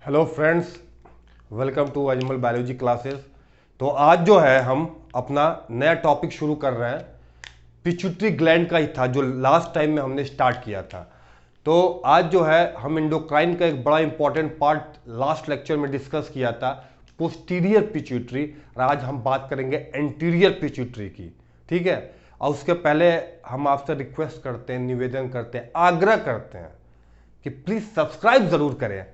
Hello friends, welcome to animal biology classes. तो आज जो है हम अपना नया टॉपिक शुरू कर रहे हैं। पिट्यूटरी ग्लैंड का ही था जो लास्ट टाइम में हमने स्टार्ट किया था। तो आज जो है हम एंडोक्राइन का एक बड़ा इंपॉर्टेंट पार्ट लास्ट लेक्चर में डिस्कस किया था, पोस्टीरियर पिट्यूटरी, और आज हम बात करेंगे एंटीरियर पिट्यूटरी की। ठीक है, और उसके पहले हम आपसे रिक्वेस्ट करते हैं, निवेदन करते हैं, आग्रह करते हैं कि प्लीज सब्सक्राइब जरूर करें।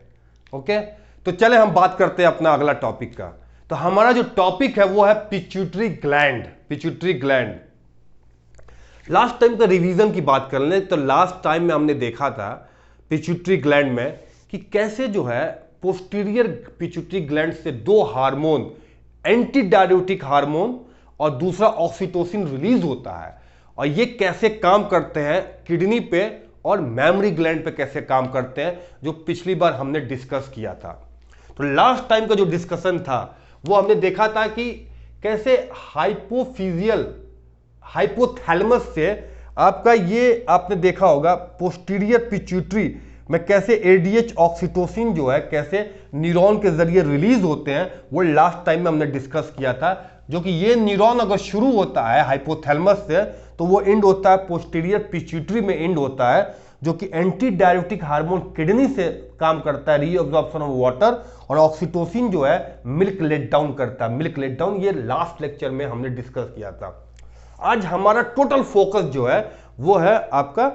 ओके, तो चले हम बात करते हैं अपना अगला टॉपिक का। तो हमारा जो टॉपिक है वो है pituitary gland. Pituitary gland, last time का रिवीजन की बात कर लें तो लास्ट टाइम में हमने देखा था पिट्यूटरी ग्लैंड में कि कैसे जो है पोस्टीरियर पिट्यूटरी ग्लैंड से दो हार्मोन, एंटी डायरेटिक हार्मोन और दूसरा ऑक्सीटोसिन रिलीज होता है, और ये कैसे काम करते हैं किडनी पे और मेमोरी ग्लैंड पे कैसे काम करते हैं, जो पिछली बार हमने डिस्कस किया था। तो लास्ट टाइम का जो डिस्कशन था वो हमने देखा था कि कैसे हाइपोथैलेमस से आपका ये आपने देखा होगा पोस्टीरियर पिट्यूटरी में कैसे एडीएच ऑक्सीटोसिन जो है कैसे न्यूरॉन के जरिए रिलीज होते हैं, वो लास्ट टाइम में हमने डिस्कस किया था। जो कि ये न्यूरॉन अगर शुरू होता है हाइपोथैलेमस से तो वो एंड होता है पोस्टीरियर पिट्यूटरी में एंड होता है, जो कि एंटी डायरेटिक हार्मोन किडनी से काम करता है, रीअब्जॉर्प्शन ऑफ वाटर, और ऑक्सीटोसिन जो है मिल्क लेट डाउन करता है। मिल्क लेट डाउन ये लास्ट लेक्चर में हमने डिस्कस किया था। आज हमारा टोटल फोकस जो है वो है आपका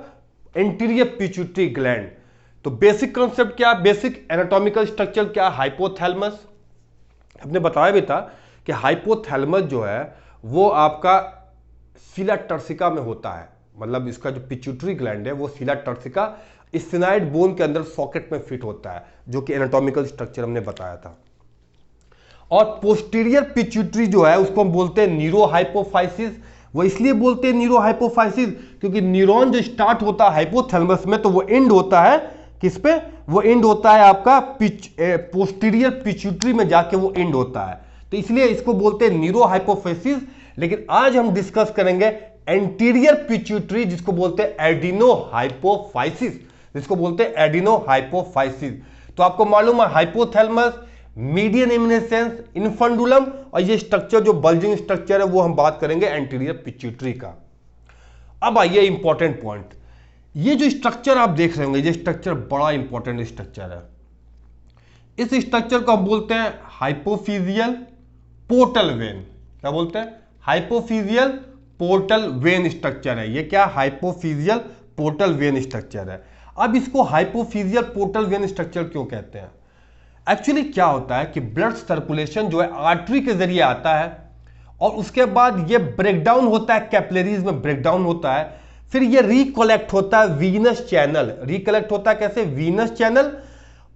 एंटीरियर पिट्यूटरी ग्लैंड। तो बेसिक कॉन्सेप्ट क्या, बेसिक एनाटॉमिकल स्ट्रक्चर क्या, हाइपोथैलेमस। हमने बताया भी था कि हाइपोथैलेमस जो है वो आपका सीला टर्सिका में होता है, मतलब इसका जो पिट्यूटरी ग्लैंड है वो सीला टर्सिका स्फेनाइड बोन के अंदर सॉकेट में फिट होता है, जो कि एनाटॉमिकल स्ट्रक्चर हमने बताया था। और पोस्टीरियर पिट्यूटरी जो है उसको हम बोलते हैं न्यूरोहाइपोफाइसिस। वो इसलिए बोलते हैं न्यूरोहाइपोफाइसिस क्योंकि न्यूरॉन जो स्टार्ट होता है हाइपोथैलेमस में तो वो एंड होता है किस पे, वो एंड होता है आपका पोस्टीरियर पिट्यूटरी में जाके वो एंड होता है, तो इसलिए इसको बोलते हैं न्यूरोहाइपोफाइसिस। लेकिन आज हम डिस्कस करेंगे एंटीरियर पिट्यूटरी, जिसको बोलते हैं एडिनोहाइपोफाइसिस, जिसको बोलते हैं एडिनोहाइपोफाइसिस। तो आपको मालूम है हाइपोथैलेमस, मीडियन इमिनेसेंस, इन्फंडुलम, और ये स्ट्रक्चर जो बल्जिंग स्ट्रक्चर है वो हम बात करेंगे एंटीरियर पिट्यूटरी का। अब आइए इंपॉर्टेंट पॉइंट, ये जो स्ट्रक्चर आप देख रहे होंगे ये स्ट्रक्चर बड़ा इंपॉर्टेंट स्ट्रक्चर है। इस स्ट्रक्चर को हम बोलते हैं हाइपोफिजियल पोर्टल वेन। क्या बोलते हैं? हाइपोफिजियल पोर्टल वेन स्ट्रक्चर है ये। क्या? हाइपोफिजियल पोर्टल वेन स्ट्रक्चर है। अब इसको हाइपोफिजियल पोर्टल वेन स्ट्रक्चर क्यों कहते हैं? एक्चुअली क्या होता है कि ब्लड सर्कुलेशन जो है आर्टरी के जरिए आता है, और उसके बाद ये ब्रेकडाउन होता है, कैपिलरीज में ब्रेकडाउन होता है, फिर ये रिकलेक्ट होता है वीनस चैनल। रिकलेक्ट होता है कैसे? Venus channel.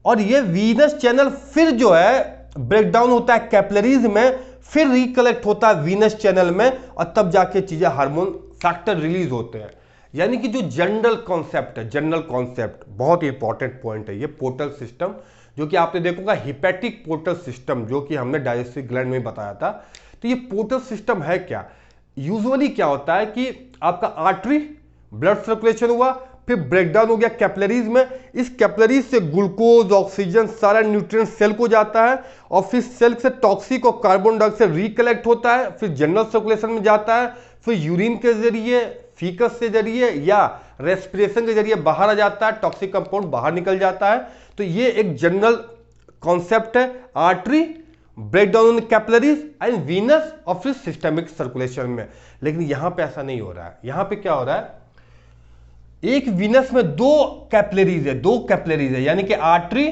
और ये वीनस चैनल फिर जो है ब्रेकडाउन होता है कैपिलरीज में, फिर रिकलेक्ट होता है वीनस चैनल में, और तब जाके चीजें हार्मोन फैक्टर रिलीज होते हैं। यानी कि जो जनरल कॉन्सेप्ट है, जनरल कॉन्सेप्ट बहुत इंपॉर्टेंट पॉइंट है ये पोर्टल सिस्टम, जो कि आपने देखोगा हिपैटिक पोर्टल सिस्टम, जो कि हमने डाइजेस्टिव ग्लैंड में बताया था। तो ये पोर्टल सिस्टम है क्या? यूजुअली क्या होता है कि आपका आर्टरी ब्लड सर्कुलेशन हुआ, फिर ब्रेकडाउन हो गया कैपिलरीज में, इस कैपिलरीज से ग्लूकोज, ऑक्सीजन, सारा न्यूट्रिएंट सेल को जाता है, और फिर सेल से टॉक्सिक और कार्बन डाइऑक्साइड रिकलेक्ट होता है, फिर जनरल सर्कुलेशन में जाता है, फिर यूरिन के जरिए, फीकस के जरिए या रेस्पिरेशन के जरिए बाहर आ जाता है, टॉक्सिक कंपाउंड बाहर निकल जाता है। तो ये एक जनरल कॉन्सेप्ट है, artery, breakdown in capillaries and Venus, और फिर सिस्टमिक सर्कुलेशन में। लेकिन यहां पे ऐसा नहीं हो रहा है। यहां पे क्या हो रहा है, एक वीनस में दो कैपिलरीज है, यानी कि आर्टरी,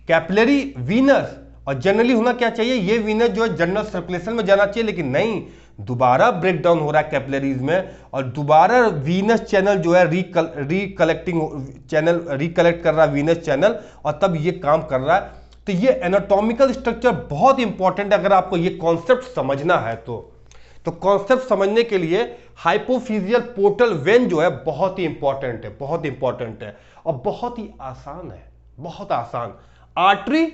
कैपिलरी, वीनस। और जनरली होना क्या चाहिए, ये वीनस जो है जनरल सर्कुलेशन में जाना चाहिए, लेकिन नहीं, दोबारा ब्रेकडाउन हो रहा है कैपिलरीज में, और दोबारा वीनस चैनल जो है रिकलेक्टिंग चैनल रिकलेक्ट कर रहा है वीनस चैनल, और तब ये काम कर रहा है। तो ये एनाटॉमिकल स्ट्रक्चर बहुत इंपॉर्टेंट है अगर आपको ये कॉन्सेप्ट समझना है तो कॉन्सेप्ट समझने के लिए हाइपोफिजियल पोर्टल वेन जो है बहुत ही इंपॉर्टेंट है, बहुत इंपॉर्टेंट है, और बहुत ही आसान है, बहुत आसान। Artery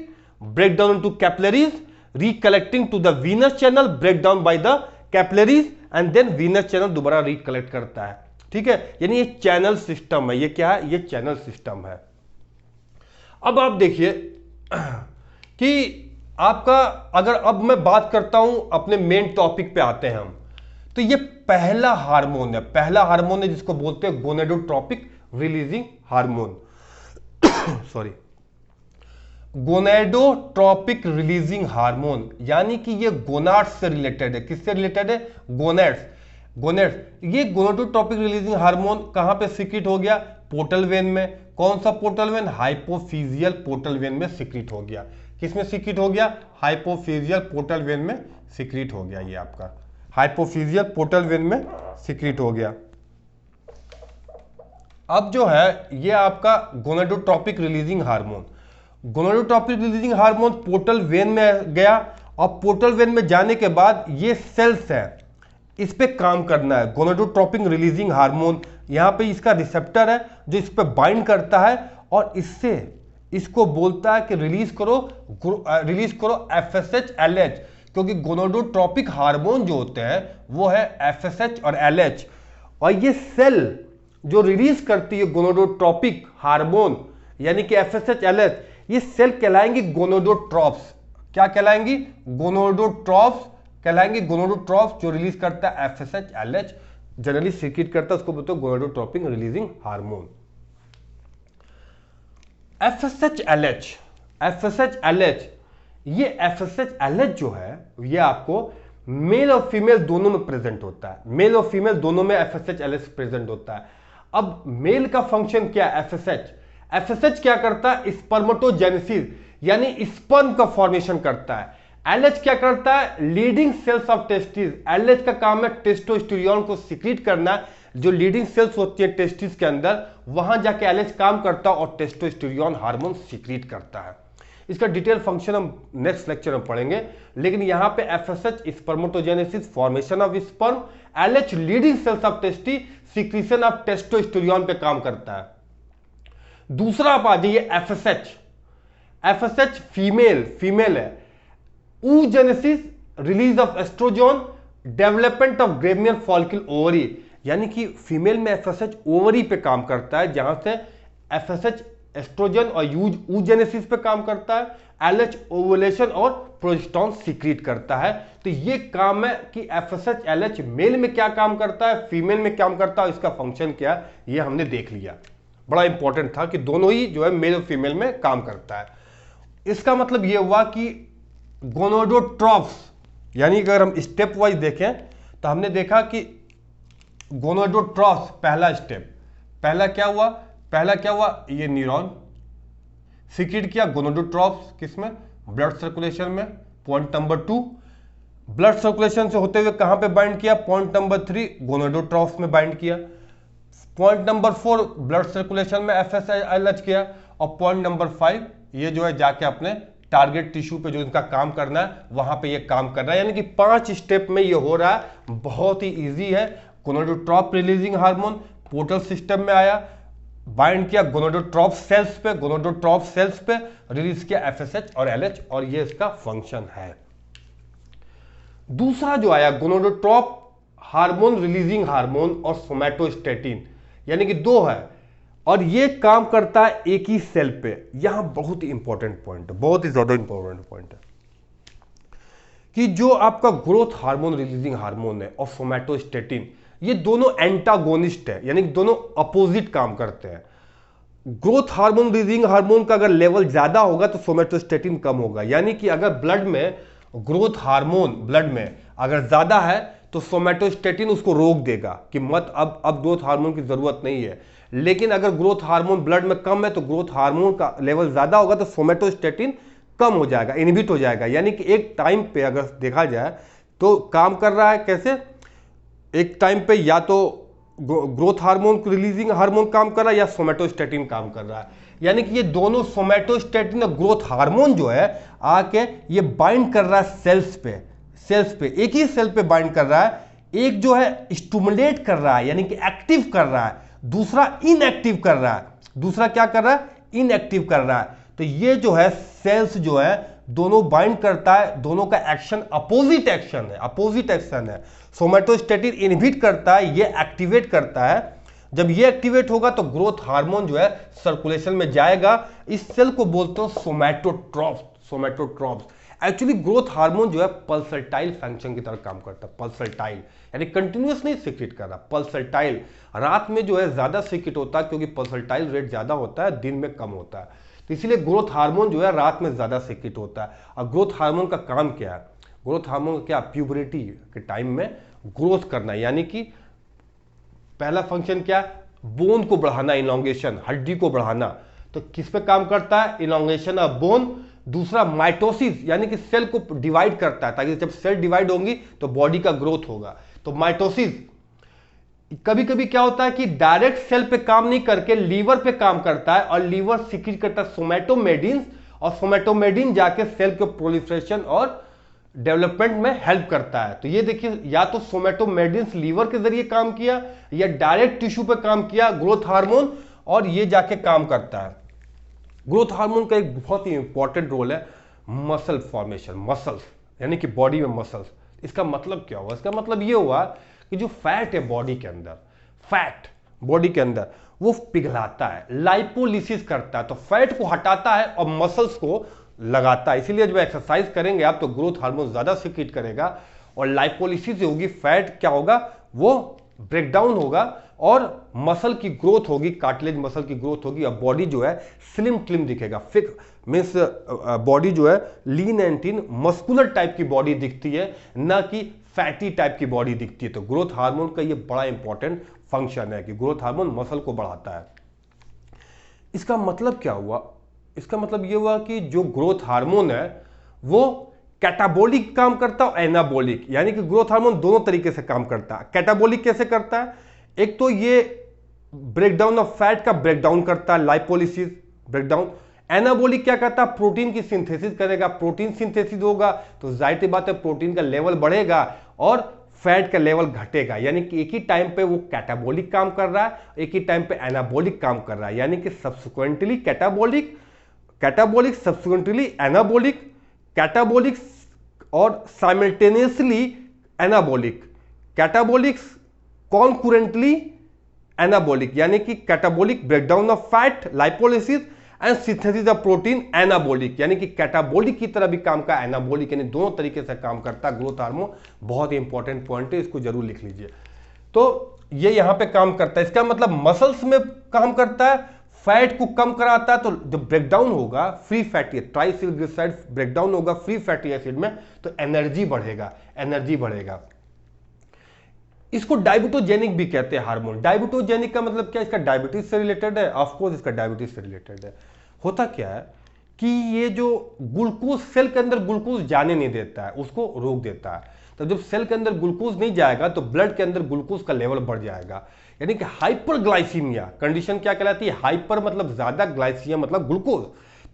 breakdown to capillaries, recollecting to the venous channel, breakdown by the capillaries, and then venous channel दोबारा रिकलेक्ट करता है। ठीक है, यानी ये चैनल सिस्टम है। ये क्या है? ये चैनल सिस्टम है। अब आप देखिए कि आपका, अगर अब मैं बात करता हूं अपने मेन टॉपिक पे आते हैं हम, तो ये पहला हार्मोन है जिसको बोलते हैं gonadotropic releasing hormone. Sorry, gonadotropic releasing hormone, यानी कि ये गोनाड्स से रिलेटेड है। किससे रिलेटेड है? गोनेड्स। ये गोनेडोट्रोपिक रिलीजिंग हार्मोन कहां पे सीक्रेट हो गया? पोर्टल वेन में। कौन सा portal vein? Hypophyseal portal vein में सीक्रेट हो गया। किसमें सीक्रेट हो गया? हाइपोफिजियल पोर्टल वेन में सीक्रेट हो गया। ये आपका हाइपोफिजियल पोर्टल वेन में सीक्रेट हो गया। अब जो है ये आपका gonadotropic releasing hormone, gonadotropic releasing hormone portal vein में गया, और पोर्टल वेन में जाने के बाद ये सेल्स है, इस पे काम करना है। गोनेडोट्रोपिक रिलीजिंग हार्मोन यहां पे इसका रिसेप्टर है जो इस पे बाइंड करता है, और इससे इसको बोलता है कि रिलीज करो एफएसएच एलएच, क्योंकि गोनेडोट्रोपिक हार्मोन जो होते हैं वो है एफएसएच और एलएच, और ये सेल जो रिलीज करती है गोनेडोट्रोपिक हार्मोन यानी कि एफएसएच एलएच, ये सेल कहलाएंगी गोनेडोट्रॉप्स। क्या कहलाएंगी? गोनेडोट्रॉप्स कहलाएंगे। गोनेडोट्रॉप्स जो रिलीज करता है एफएसएच एलएच, जनरली सीक्रेट करता है, उसको बोलते हैं gonadotropic releasing hormone. FSH LH, ये एफएसएच एलएच जो है ये आपको मेल और फीमेल दोनों में प्रेजेंट होता है। मेल और फीमेल दोनों में एफएसएच एलएच प्रेजेंट होता है। अब मेल का फंक्शन क्या है? एफएसएच क्या करता है? स्पर्मेटोजेनेसिस, यानी स्पर्म का फॉर्मेशन करता है। एलएच क्या करता है? Leading cells of testis. LH का काम है टेस्टोस्टेरोन को सीक्रेट करना। जो लीडिंग सेल्स होती है टेस्टिस के अंदर, वहां जाके एलएच काम करता है और टेस्टोस्टेरोन हार्मोन सीक्रेट करता है। इसका डिटेल फंक्शन हम नेक्स्ट लेक्चर में पढ़ेंगे, लेकिन यहां पे FSH spermatogenesis, formation of sperm, LH Leydig cells of testis, secretion of testosterone पे काम करता है। दूसरा आप आ जाइए एफएसएच फीमेल है। oogenesis, release of estrogen, development of graafian follicle ovary, यानी कि फीमेल में एफएसएच ओवरी पे काम करता है, जहां से एफएसएच एस्ट्रोजन और oogenesis पे काम करता है, एलएच ओवुलेशन और प्रोजेस्टेरोन सीक्रेट करता है। तो ये काम है कि एफएसएच एलएच मेल में क्या काम करता है, फीमेल में काम करता है, इसका फंक्शन क्या है ये हमने देख लिया। बड़ा इंपॉर्टेंट था कि दोनों ही जो है मेल और फीमेल में काम करता है। इसका मतलब यह हुआ कि गोनेडोट्रॉप्स, यानी अगर हम स्टेप वाइज देखें तो हमने देखा कि गोनेडोट्रॉप्स पहला स्टेप, पहला क्या हुआ? ये न्यूरॉन सीक्रेट किया गोनेडोट्रॉप्स, किसमें? ब्लड सर्कुलेशन में। पॉइंट नंबर 2, ब्लड सर्कुलेशन से होते हुए कहां पे बाइंड किया? पॉइंट नंबर 3 गोनेडोट्रॉप्स में बाइंड किया। पॉइंट नंबर 4 ब्लड सर्कुलेशन में एफएसएच किया, और पॉइंट नंबर 5 ये जो है जाके अपने टारगेट टिश्यू पे जो इनका काम करना है वहां पे ये काम करना है। यानी कि 5 स्टेप में ये हो रहा है, बहुत ही इजी है। गोनेडोट्रोप रिलीजिंग हार्मोन पोर्टल सिस्टम में आया, बाइंड किया गोनेडोट्रोप सेल्स पे, रिलीज किया एफएसएच और एलएच, और ये इसका फंक्शन है। दूसरा जो आया गोनेडोट्रोप हार्मोन रिलीजिंग हार्मोन और सोमैटोस्टेटिन, यानी कि 2 है, और ये काम करता है एक ही सेल पे। यहां बहुत ही इंपॉर्टेंट पॉइंट है, बहुत ही ज्यादा इंपॉर्टेंट पॉइंट है कि जो आपका ग्रोथ हार्मोन रिलीजिंग हार्मोन है और सोमैटोस्टेटिन, ये दोनों एंटागोनिस्ट है, यानी कि दोनों अपोजिट काम करते हैं। ग्रोथ हार्मोन रिलीजिंग हार्मोन का अगर लेवल ज्यादा होगा तो सोमैटोस्टेटिन कम होगा। यानी कि अगर ब्लड में ग्रोथ हार्मोन ब्लड में अगर ज्यादा है तो सोमैटोस्टेटिन उसको रोक देगा कि मत, अब ग्रोथ हार्मोन की जरूरत नहीं है। लेकिन अगर ग्रोथ हार्मोन ब्लड में कम है तो ग्रोथ हार्मोन का लेवल ज्यादा होगा तो सोमैटोस्टेटिन कम हो जाएगा, इनहिबिट हो जाएगा। यानी कि एक टाइम पे अगर देखा जाए तो काम कर रहा है कैसे? एक टाइम पे या तो ग्रोथ हार्मोन रिलीजिंग हार्मोन काम कर रहा है या सोमैटोस्टेटिन काम कर रहा है। यानी कि ये दोनों सोमैटोस्टेटिन और ग्रोथ हार्मोन जो है आके ये बाइंड कर रहा है सेल्स पे, एक ही सेल पे बाइंड कर रहा है। एक जो है स्टिमुलेट कर रहा है यानी कि एक्टिव कर रहा है, दूसरा इनएक्टिव कर रहा है। दूसरा क्या कर रहा है? इनएक्टिव कर रहा है। तो ये जो है सेल्स जो है दोनों बाइंड करता है, दोनों का एक्शन अपोजिट एक्शन है। सोमैटोस्टेटिन इनहिबिट करता है, ये एक्टिवेट करता है। जब ये एक्टिवेट होगा तो ग्रोथ हार्मोन जो है सर्कुलेशन में जाएगा। इस सेल को बोलते हो सोमैटोट्रॉप्स, सोमेटोट्रॉप्स। एक्चुअली ग्रोथ हार्मोन जो है पल्सटाइल फंक्शन की तरह काम करता है। पल्सटाइल यानी कंटिन्यूअस नहीं सीक्रेट कर रहा, पल्सटाइल। रात में जो है ज्यादा सीक्रेट होता है क्योंकि पल्सटाइल रेट ज्यादा होता है, दिन में कम होता है, तो इसीलिए ग्रोथ हार्मोन जो है रात में ज्यादा सीक्रेट होता है। और ग्रोथ हार्मोन का काम क्या है? ग्रोथ हार्मोन का क्या, प्यूबरिटी के टाइम में ग्रोथ करना, यानी कि पहला फंक्शन क्या, बोन को बढ़ाना, इलॉन्गेशन, हड्डी को बढ़ाना। तो किस पे काम करता है? Elongation of bone. दूसरा माइटोसिस, यानी कि सेल को डिवाइड करता है, ताकि जब सेल डिवाइड होंगी तो बॉडी का ग्रोथ होगा। तो माइटोसिस। कभी कभी क्या होता है कि डायरेक्ट सेल पे काम नहीं करके लीवर पे काम करता है, और लीवर सीक्रेट करता है सोमेटोमेडिन, और सोमेटोमेडिन जाके सेल के प्रोलिफरेशन और डेवलपमेंट में हेल्प करता है। तो ये देखिए, या तो सोमेटोमेडिन लीवर के जरिए काम किया, या डायरेक्ट टिश्यू पे काम किया ग्रोथ हार्मोन, और ये जाके काम करता है। ग्रोथ हार्मोन का एक बहुत ही इंपॉर्टेंट रोल है मसल फॉर्मेशन, मसल्स यानी कि बॉडी में मसल्स। इसका मतलब क्या हुआ? इसका मतलब ये हुआ कि जो फैट है बॉडी के अंदर, फैट बॉडी के अंदर वो पिघलाता है, लाइपोलिसिस करता है, तो फैट को हटाता है और मसल्स को लगाता है। इसीलिए जब एक्सरसाइज करेंगे आप तो ग्रोथ हार्मोन ज्यादा सीक्रेट करेगा, और लाइपोलिसिस जो होगी, फैट क्या होगा, वो ब्रेकडाउन होगा, और मसल की ग्रोथ होगी, कार्टिलेज मसल की ग्रोथ होगी, और बॉडी जो है स्लिम ट्लिम दिखेगा। फिक मीन्स बॉडी जो है lean and teen, muscular type की बॉडी दिखती है, ना कि फैटी टाइप की बॉडी दिखती है। तो ग्रोथ हार्मोन का ये बड़ा इंपॉर्टेंट फंक्शन है कि ग्रोथ हार्मोन मसल को बढ़ाता है। इसका मतलब क्या हुआ? इसका मतलब ये हुआ कि जो ग्रोथ हार्मोन है वो कैटाबोलिक काम करता है और एनाबोलिक, यानी कि ग्रोथ हार्मोन दोनों तरीके से काम करता है। कैटाबोलिक कैसे करता है? एक तो ये ब्रेकडाउन ऑफ फैट का ब्रेकडाउन करता है, लाइपोलिसिस ब्रेकडाउन। एनाबोलिक क्या करता है? प्रोटीन की सिंथेसिस करेगा। प्रोटीन सिंथेसिस होगा तो जाहिर सी बात है प्रोटीन का लेवल बढ़ेगा और फैट का लेवल घटेगा, यानी कि एक ही टाइम पे वो कैटाबोलिक काम कर रहा है, एक ही टाइम पे एनाबोलिक काम कर रहा है, यानी कि subsequently catabolic, catabolic subsequently anabolic, catabolic और simultaneously anabolic, catabolic concurrently anabolic, यानी कि catabolic breakdown of fat, lipolysis and synthesis of protein, anabolic, यानी कि कैटाबोलिक की तरह भी काम का एनाबोलिक, यानी दोनों तरीके से काम करता है ग्रोथ हार्मोन। बहुत ही इंपॉर्टेंट पॉइंट है, इसको जरूर लिख लीजिए। तो ये यहां पे काम करता है, इसका मतलब मसल्स में काम करता है, फैट को कम कराता है। तो जब ब्रेकडाउन होगा फ्री फैटी, ट्राइग्लिसराइड ब्रेकडाउन होगा फ्री फैटी एसिड में, तो एनर्जी बढ़ेगा, एनर्जी बढ़ेगा। इसको डायबिटोजेनिक भी कहते हैं हार्मोन। डायबिटोजेनिक का मतलब क्या? इसका डायबिटीज से रिलेटेड है, ऑफ कोर्स इसका डायबिटीज से रिलेटेड है। होता क्या है कि ये जो ग्लूकोज सेल के अंदर ग्लूकोज जाने नहीं देता है, उसको रोक देता है। तो जब सेल के अंदर ग्लूकोज नहीं जाएगा तो ब्लड के अंदर ग्लूकोज का लेवल बढ़ जाएगा, यानी कि हाइपरग्लाइसीमिया कंडीशन क्या कहलाती है? हाइपर मतलब ज्यादा, ग्लाइसीमिया मतलब ग्लूकोज।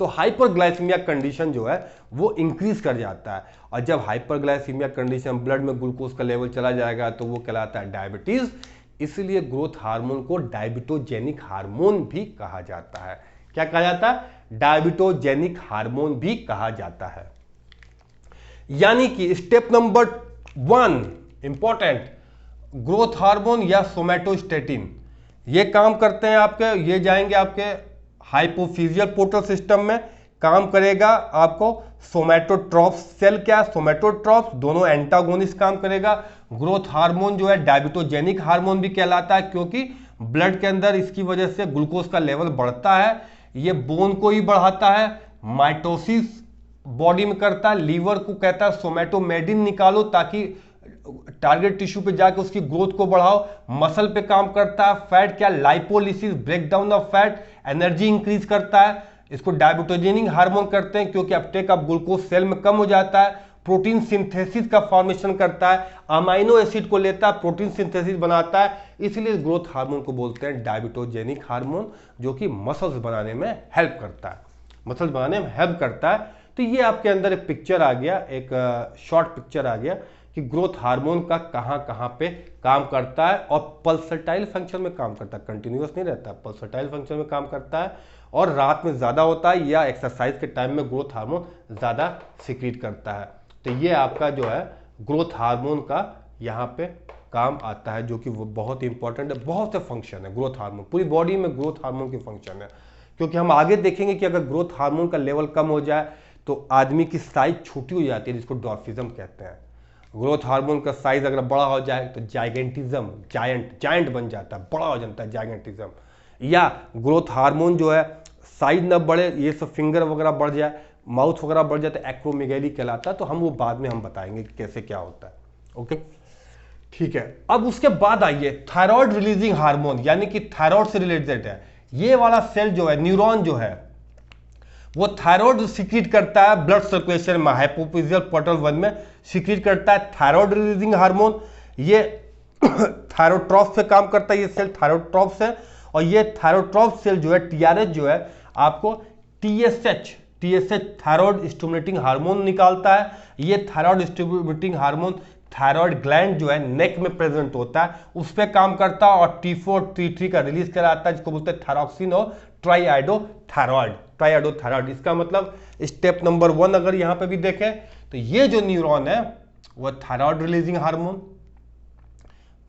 तो हाइपरग्लाइसीमिया कंडीशन जो है वो इंक्रीज कर जाता है, और जब हाइपरग्लाइसीमिया कंडीशन ब्लड में ग्लूकोज का लेवल चला जाएगा तो वो कहलाता है डायबिटीज। इसलिए ग्रोथ हार्मोन को डायबिटोजेनिक हार्मोन भी कहा जाता है। क्या कहा जाता है? डायबिटोजेनिक हार्मोन भी कहा जाता है। यानी कि step number 1 important, growth hormone या सोमेटोस्टेटिन ये काम करते हैं आपके, ये जाएंगे आपके हाइपोफिजियल पोर्टल सिस्टम में, काम करेगा आपको सोमेटोट्रॉप्स। सेल क्या? सोमेटोट्रॉप्स, दोनों एंटागोनिस्ट काम करेगा। ग्रोथ हार्मोन जो है डायबिटोजेनिक हार्मोन भी कहलाता है, क्योंकि ब्लड के अंदर इसकी वजह से ग्लूकोज का लेवल बढ़ता है, ये बोन को ही बढ़ाता है, माइटोसिस बॉडी में करता है, लीवर को कहता है सोमेटोमेडिन निकालो ताकि टारगेट टिश्यू पे जाके उसकी ग्रोथ को बढ़ाओ। मसल पे काम करता है, फैट क्या? Lipolysis breakdown of fat, energy increase करता है। इसको डायबिटोजेनिक हार्मोन करते हैं क्योंकि अपटेक ऑफ ग्लूकोज सेल में कम हो जाता है। प्रोटीन सिंथेसिस का फॉर्मेशन करता है, अमाइनो एसिड को लेता है, प्रोटीन सिंथेसिस बनाता है, इसलिए ग्रोथ हार्मोन को बोलते हैं डायबिटोजेनिक हार्मोन, जो कि मसल्स बनाने में हेल्प करता है, मसल्स बनाने में हेल्प करता है। तो ये आपके अंदर एक पिक्चर आ गया, एक शॉर्ट पिक्चर आ गया कि ग्रोथ हार्मोन का कहां कहां पे काम करता है, और पल्सटाइल फंक्शन में काम करता है, कंटिन्यूअस नहीं रहता, पल्सटाइल फंक्शन में काम करता है, और रात में ज्यादा होता है या एक्सरसाइज के टाइम में ग्रोथ हार्मोन ज्यादा सीक्रेट करता है। तो ये आपका जो है ग्रोथ हार्मोन का यहाँ पे काम आता है, जो कि वो बहुत ही इंपॉर्टेंट है। बहुत से फंक्शन है ग्रोथ हार्मोन, पूरी बॉडी में ग्रोथ हार्मोन के फंक्शन है, क्योंकि हम आगे देखेंगे कि अगर ग्रोथ हार्मोन का लेवल कम हो जाए तो आदमी की साइज छोटी हो जाती है, जिसको डॉर्फिज्म कहते हैं। ग्रोथ हार्मोन का साइज अगर बड़ा हो जाए तो जाइगेंटिज्म, जायंट बन जाता है, बड़ा हो जाता है जाइगेंटिज्म। या ग्रोथ हार्मोन जो है साइज ना बढ़े, ये सब फिंगर वगैरह बढ़ जाए, माउथ वगैरह बढ़ जाए तो एक्रोमेगैली कहलाता है। तो हम वो बाद में हम बताएंगे कि कैसे क्या होता है। ओके, ठीक है। अब उसके बाद आइए थायराइड रिलीजिंग हार्मोन, यानी कि थायराइड से रिलेटेड है। ये वाला सेल जो है, न्यूरॉन जो है, वो थायराइड सीक्रेट करता है ब्लड सर्कुलेशन में, हाइपोफिजियल पोर्टल 1 में सीक्रेट करता है थायराइड रिलीजिंग हार्मोन। ये थायरोट्रॉप्स पे काम करता है, ये सेल थायरोट्रॉप्स है। और ये थायरोट्रॉप्स सेल जो है, टीआरएच जो है, आपको टीएसएच थायराइड स्टिमुलेटिंग हार्मोन निकालता है। ये thyroid stimulating hormone thyroid gland जो है नेक में प्रेजेंट होता है, उस पर काम करता है और T4 T3 का रिलीज कराता है, जिसको बोलते हैं थायरॉक्सिन और ट्राइआइडोथायराइड। इसका मतलब स्टेप नंबर 1 अगर यहां पे भी देखें तो ये जो न्यूरॉन है वो थायराइड रिलीजिंग हार्मोन।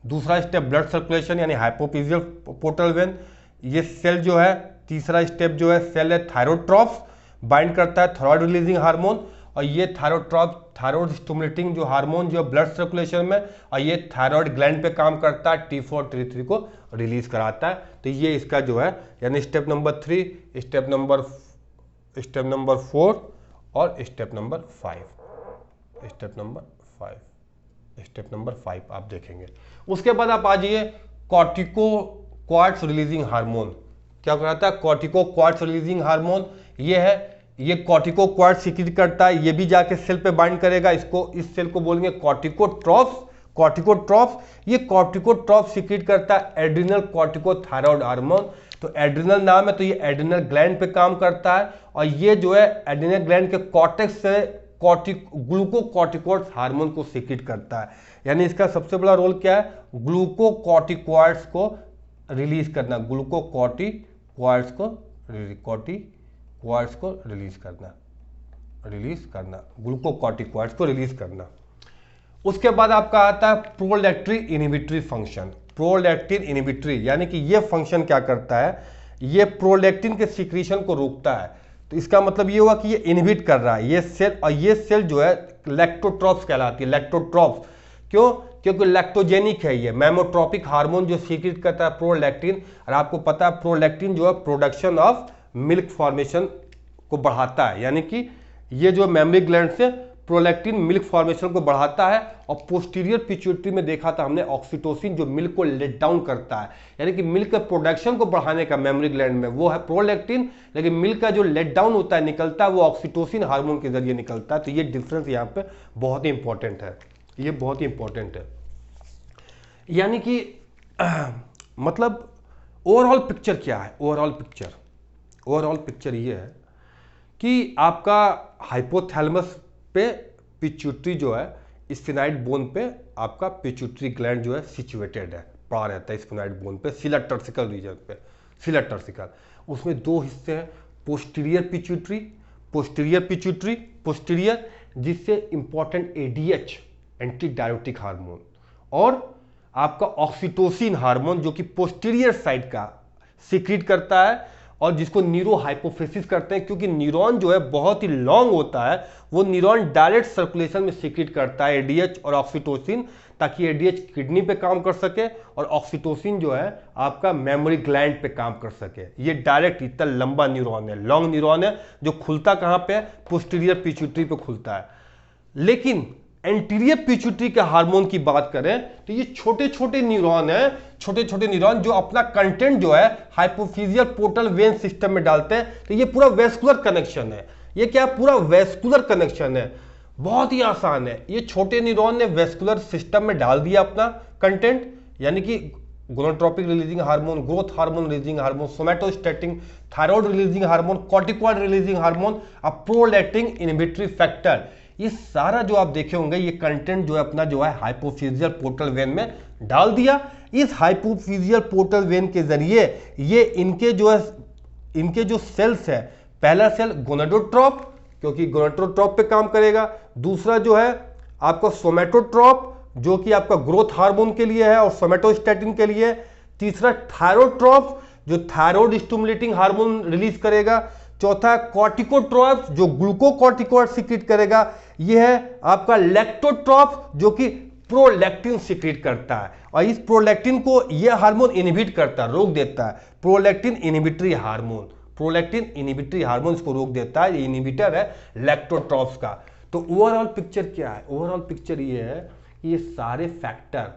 दूसरा स्टेप ब्लड सर्कुलेशन यानी हाइपोफिजियल पोर्टल वेन, ये सेल जो है तीसरा स्टेप जो है सेल है थायरोट्रॉप्स, बाइंड करता है थायराइड रिलीजिंग हार्मोन। और ये थायराइड स्टिमुलेटिंग जो हार्मोन जो ब्लड सर्कुलेशन में, और ये थायराइड ग्लैंड पे काम करता है, T4 T3 को रिलीज कराता है। तो ये इसका जो है यानी स्टेप नंबर 3, स्टेप नंबर 4 और स्टेप नंबर 5 आप देखेंगे। उसके बाद आप आ जाइए कॉर्टिकोक्वार्ट्स रिलीजिंग हार्मोन। क्या कराता है? कॉर्टिकोक्वार्ट्स रिलीजिंग हार्मोन ये है, ये कॉर्टिकोक्वार्ट्स सीक्रेट करता है, ये भी जाके सेल पे बाइंड करेगा। इसको, इस सेल को बोलेंगे कॉर्टिकोट्रॉप्स। ये कॉर्टिकोट्रॉप्स सीक्रेट करता है एड्रिनल कॉर्टिकोथायरॉइड हार्मोन। तो एड्रिनल नाम है, तो ये एड्रिनल ग्लैंड पे काम करता है। और ये जो है एड्रिनल ग्लैंड के कॉर्टेक्स से ग्लूकोकॉर्टिकॉइड्स हार्मोन को सीक्रेट करता है। यानी इसका सबसे बड़ा रोल क्या है? ग्लूकोकॉर्टिकॉइड्स को रिलीज करना, ग्लूकोकॉर्टिकॉइड्स को रिलीज करना। उसके बाद आपका आता है prolactin inhibitory function. Prolactin inhibitory यानी कि ये फंक्शन क्या करता है? ये प्रोलैक्टिन के सीक्रेशन को रोकता है। तो इसका मतलब ये हुआ कि ये इनहिबिट कर रहा है ये सेल। और ये सेल जो है लैक्टोट्रॉप्स कहलाती है, लैक्टोट्रॉप्स। क्यों? क्योंकि लैक्टोजेनिक है, ये मेमोट्रोपिक हार्मोन जो सीक्रेट करता है प्रोलैक्टिन। और आपको पता है प्रोलैक्टिन जो है प्रोडक्शन ऑफ मिल्क फॉर्मेशन को बढ़ाता है, यानी कि ये जो मेमरी ग्लैंड से प्रोलैक्टिन मिल्क फॉर्मेशन को बढ़ाता है। और पोस्टीरियर पिट्यूटरी में देखा था हमने ऑक्सीटोसिन जो मिल्क को लेट डाउन करता है, यानी कि मिल्क के प्रोडक्शन को बढ़ाने का मेमरी ग्लैंड में वो है प्रोलैक्टिन, लेकिन मिल्क का जो लेट डाउन होता है निकलता है वो ऑक्सीटोसिन हार्मोन के जरिए निकलता है। तो ये डिफरेंस यहाँ पे बहुत ही इंपॉर्टेंट है, ये बहुत ही इंपॉर्टेंट है। यानी कि मतलब ओवरऑल पिक्चर क्या है? ओवरऑल पिक्चर ये है कि आपका हाइपोथैलेमस पे पिट्यूटरी जो है स्फेनाइड बोन पे आपका पिट्यूटरी ग्लैंड जो है सिचुएटेड है, पड़ा रहता है स्फेनाइड बोन पे, सिला टर्सिकल रीजन पे, सिला टर्सिकल। उसमें दो हिस्से हैं, पोस्टीरियर पिट्यूटरी जिससे important ADH anti diuretic hormone, और आपका ऑक्सीटोसिन हार्मोन जो कि पोस्टीरियर साइड का सीक्रेट करता है और जिसको न्यूरो हाइपोफिसिस करते हैं। क्योंकि न्यूरॉन जो है बहुत ही लॉन्ग होता है, वो न्यूरॉन डायरेक्ट सर्कुलेशन में सीक्रेट करता है ADH और ऑक्सीटोसिन, ताकि ADH किडनी पे काम कर सके और ऑक्सीटोसिन जो है आपका मेमोरी ग्लैंड पे काम कर सके। ये डायरेक्ट इतना लंबा न्यूरॉन है, लॉन्ग न्यूरॉन है, जो खुलता कहाँ पे है? पोस्टीरियर पिट्यूटरी पे खुलता है। लेकिन एंटीरियर पिट्यूटरी के हार्मोन की बात करें तो ये छोटे छोटे न्यूरॉन जो अपना कंटेंट जो है हाइपोफिजियल पोर्टल वेन सिस्टम में डालते हैं। तो ये पूरा वेस्कुलर कनेक्शन है। ये क्या? पूरा वेस्कुलर कनेक्शन है, बहुत ही आसान है। ये छोटे न्यूरॉन ने वेस्कुलर सिस्टम में डाल दिया अपना कंटेंट, यानी कि gonadotropic releasing hormone, growth hormone releasing hormone, somatostatin, thyroid releasing hormone, corticoid releasing hormone, prolactin inhibitory factor, ये सारा जो आप देखे होंगे ये कंटेंट जो है अपना जो है हाइपोफिजियल पोर्टल वेन में डाल दिया। इस हाइपोफिजियल पोर्टल वेन के जरिए ये इनके जो सेल्स है, पहला सेल गोनाडोट्रॉप, क्योंकि गोनाडोट्रॉप पे काम करेगा। दूसरा जो है आपका सोमैटोट्रॉप जो कि आपका ग्रोथ हार्मोन के लिए है और सोमैटोस्टैटिन के लिए। तीसरा थायरोट्रॉप जो थायराइड स्टिमुलेटिंग हार्मोन रिलीज करेगा। चौथा है कॉर्टिकोट्रॉप्स जो ग्लूकोकॉर्टिकॉइड सीक्रेट करेगा। यह है आपका लैक्टोट्रॉप्स जो कि प्रोलैक्टिन सीक्रेट करता है, और इस प्रोलैक्टिन को यह हार्मोन इनहिबिट करता है, रोक देता है। Prolactin inhibitory hormone, prolactin inhibitory hormone इसको रोक देता है, ये इनहिबिटर है लैक्टोट्रॉप्स का। तो ओवरऑल पिक्चर क्या है? ओवरऑल पिक्चर ये है कि ये सारे फैक्टर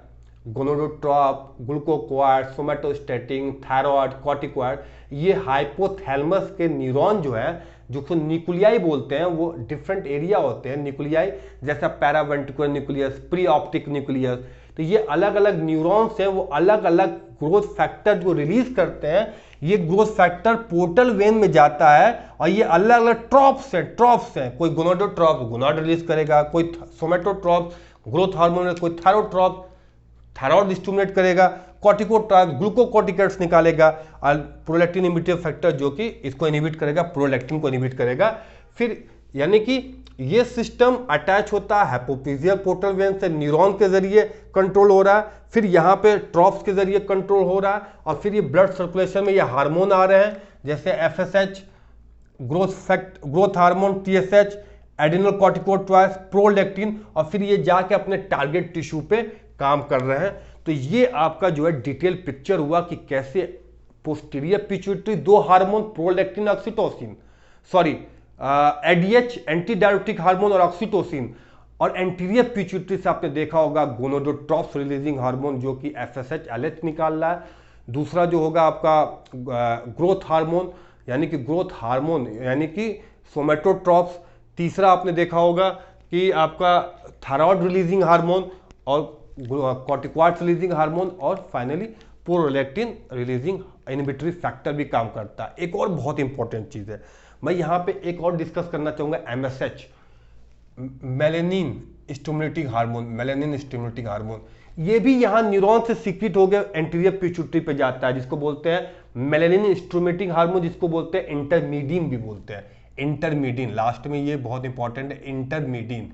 गोनाडोट्रॉप, ग्लूकोकॉर्ड, सोमेटोस्टैटिन, थायराइड, कॉर्टिकॉइड, ये हाइपोथैलेमस के न्यूरॉन जो है, जो को न्यूक्लियाई बोलते हैं, वो डिफरेंट एरिया होते हैं न्यूक्लियाई, जैसा paraventricular nucleus, pre optic nucleus. तो ये अलग अलग न्यूरॉन्स हैं, वो अलग अलग ग्रोथ फैक्टर जो रिलीज करते हैं। ये ग्रोथ फैक्टर पोर्टल वेन में जाता है, और ये अलग अलग ट्रॉप्स हैं। कोई गोनाडोट्रॉप गोनाड रिलीज करेगा, कोई सोमेटोट्रॉप ग्रोथ हार्मोन, कोई थायरोट्रॉप थायराइड स्टिमुलेट करेगा, कॉर्टिकोट्रॉप ग्लूकोकॉर्टिकॉइड्स निकालेगा, और प्रोलैक्टिन इनहिबिटिव फैक्टर जो कि इसको इनहिबिट करेगा, प्रोलैक्टिन को इनहिबिट करेगा। फिर यानी कि ये सिस्टम अटैच होता है हाइपोफिजियल पोर्टल वेन से, न्यूरॉन के जरिए कंट्रोल हो रहा है, फिर यहाँ पे ट्रॉप्स के जरिए कंट्रोल हो रहा है, और फिर ये ब्लड सर्कुलेशन में ये हार्मोन आ रहे हैं, जैसे FSH, growth hormone, TSH, adrenal corticotrophs, prolactin, और फिर ये जाके अपने टारगेट टिश्यू पे काम कर रहे हैं। तो ये आपका जो है डिटेल पिक्चर हुआ कि कैसे पोस्टीरियर पिट्यूटरी दो hormone prolactin, oxytocin, sorry ADH anti diuretic hormone और ऑक्सीटोसिन, और एंटीरियर पिट्यूटरी से आपने देखा होगा गोनाडोट्रॉप्स रिलीजिंग हार्मोन जो कि एफएसएच, एलएच निकाल रहा है। दूसरा जो होगा आपका ग्रोथ हार्मोन यानी कि सोमेटोट्रॉप्स। तीसरा आपने देखा होगा कि आपका थायराइड रिलीजिंग हार्मोन और कॉर्टिकॉइड रिलीजिंग हार्मोन, और finally prolactin releasing inhibitory factor भी काम करता है। एक और बहुत इंपॉर्टेंट चीज है, मैं यहां पे एक और डिस्कस करना चाहूंगा, एमएसएच, मेलेनिन स्टिमुलेटिंग हार्मोन। ये भी यहां न्यूरॉन से सीक्रेट हो गया, एंटीरियर पिट्यूटरी पे जाता है, जिसको बोलते हैं मेलेनिन स्टिमुलेटिंग हार्मोन, जिसको बोलते हैं इंटरमीडिन भी बोलते हैं। इंटरमीडिन लास्ट में, ये बहुत इंपॉर्टेंट है, इंटरमीडिन।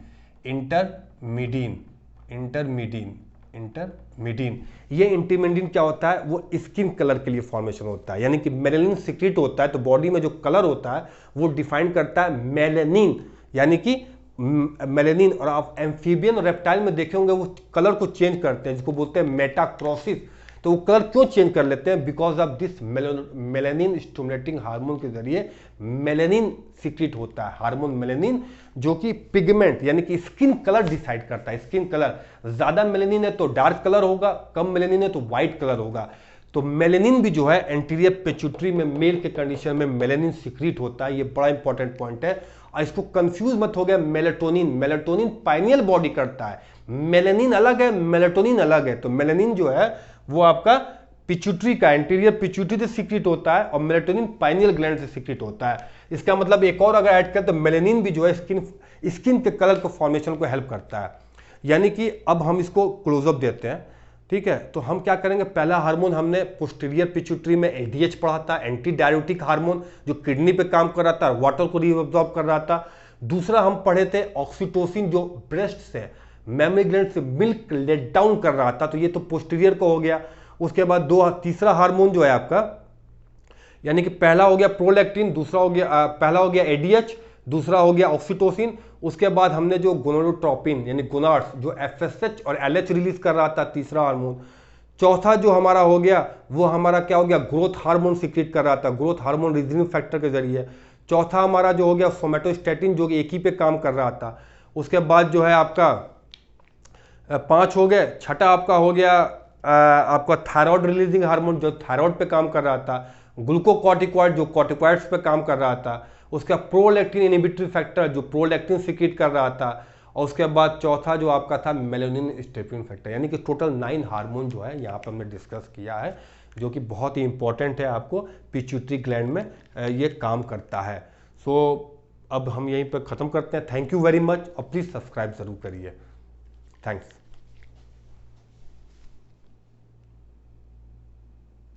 ये इंटरमीडिन क्या होता है? वो स्किन कलर के लिए फॉर्मेशन होता है, यानी कि मेलेनिन सीक्रेट होता है, तो बॉडी में जो कलर होता है वो डिफाइन करता है मेलेनिन, यानी कि मेलेनिन। और आप एम्फीबियन और रेप्टाइल में देखे होंगे वो कलर को चेंज करते हैं, जिसको बोलते हैं मेटाक्रोसिस। तो वो कलर क्यों चेंज कर लेते हैं? Because of this melanin stimulating hormone के जरिए मेलेनिन सीक्रेट होता है, हार्मोन मेलेनिन, जो कि पिगमेंट यानी कि स्किन कलर डिसाइड करता है। स्किन कलर ज्यादा मेलेनिन है तो डार्क कलर होगा, कम मेलेनिन है तो व्हाइट कलर होगा। तो मेलेनिन भी जो है एंटीरियर पिट्यूटरी में मेल के कंडीशन में मेलेनिन सीक्रेट होता है। ये बड़ा इंपॉर्टेंट पॉइंट है, और इसको कंफ्यूज मत हो गया मेलेटोनिन पाइनियल बॉडी करता है, मेलेनिन अलग है, मेलेटोनिन अलग है। तो मेलेनिन जो है वो आपका पिट्यूटरी का एंटीरियर पिट्यूटरी से सीक्रेट होता है, और मेलेटोनिन पाइनियल ग्लैंड से सीक्रेट होता है। इसका मतलब एक और अगर ऐड करें तो मेलेनिन भी जो है स्किन के कलर को फॉर्मेशन को हेल्प करता है। यानी कि अब हम इसको क्लोजअप देते हैं, ठीक है। तो हम क्या करेंगे, पहला हार्मोन हमने पोस्टीरियर पिट्यूटरी में एडीएच पढ़ा था, एंटी डायरेटिक हार्मोन, जो किडनी पे काम कर रहा था, वाटर को रीअब्सॉर्ब कर रहा था। दूसरा हम पढ़े थे ऑक्सीटोसिन, जो ब्रेस्ट से मेमरी ग्लैंड से मिल्क लेट डाउन कर रहा था, तो ये तो पोस्टीरियर को हो गया। उसके बाद तीसरा हार्मोन जो है आपका, यानी कि पहला हो गया प्रोलैक्टिन, दूसरा हो गया पहला हो गया एडीएच, दूसरा हो गया ऑक्सीटोसिन। उसके बाद हमने जो गोनाडोट्रोपिन यानी गोनाड्स जो एफएसएच और एलएच रिलीज कर रहा था, तीसरा हार्मोन। चौथा जो हमारा हो गया वो हमारा क्या हो गया, ग्रोथ हार्मोन सीक्रेट कर रहा था, ग्रोथ हार्मोन रिलीजिंग फैक्टर के जरिए। चौथा हमारा जो हो गया सोमेटोस्टैटिन, जो कि एक ही पे काम कर रहा था। उसके बाद जो है आपका 5 हो गए। छठा आपका हो गया आपका थायराइड रिलीजिंग हार्मोन, जो थायराइड पे काम कर रहा था। ग्लूकोकॉर्टिकॉइड, जो कॉर्टिकॉइड्स पे काम कर रहा था। उसका प्रोलैक्टिन इनहिबिटरी फैक्टर, जो प्रोलैक्टिन सीक्रेट कर रहा था। और उसके बाद चौथा जो आपका था मेलेनिन स्टिमुलेटिंग फैक्टर। यानी कि टोटल 9 हार्मोन जो है यहाँ पर हमने डिस्कस किया है, जो कि बहुत ही इंपॉर्टेंट है, आपको पिट्यूटरी ग्लैंड में ये काम करता है। सो अब हम यहीं पर ख़त्म करते हैं। थैंक यू वेरी मच, और प्लीज़ सब्सक्राइब ज़रूर करिए। थैंक्स।